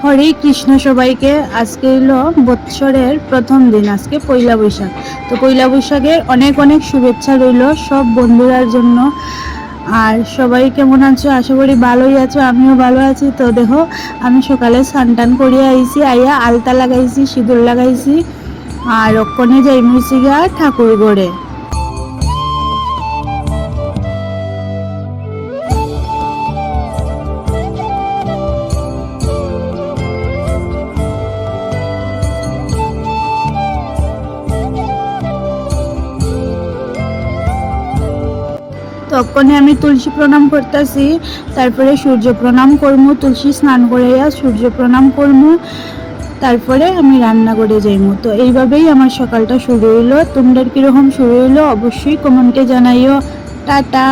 হরে কৃষ্ণ সবাইকে। আজকে হলো বৎসরের প্রথম দিন, আজকে পয়লা বৈশাখ। তো পয়লা বৈশাখের অনেক অনেক শুভেচ্ছা রইল সব বন্ধুরার জন্য। আর সবাই কেমন আছো? আশা করি ভালোই আছো, আমিও ভালো আছি। তো দেখো, আমি সকালে স্নান টান করিয়া আইছি, আইয়া আলতা লাগাইছি, সিঁদুর লাগাইছি, আর ওখানে যাইমুছি গা ঠাকুর ঘরে। তখনই আমি তুলসী প্রণাম করতেছি, তারপরে সূর্য প্রণাম করমু, তুলসী স্নান করাইয়া সূর্য প্রণাম করমু, তারপরে আমি রান্না করে যাইমু। তো এইভাবেই আমার সকালটা শুরু হইলো। তোমরা কিরকম শুরু হইলো অবশ্যই কমেন্টে জানাইও। টাটা।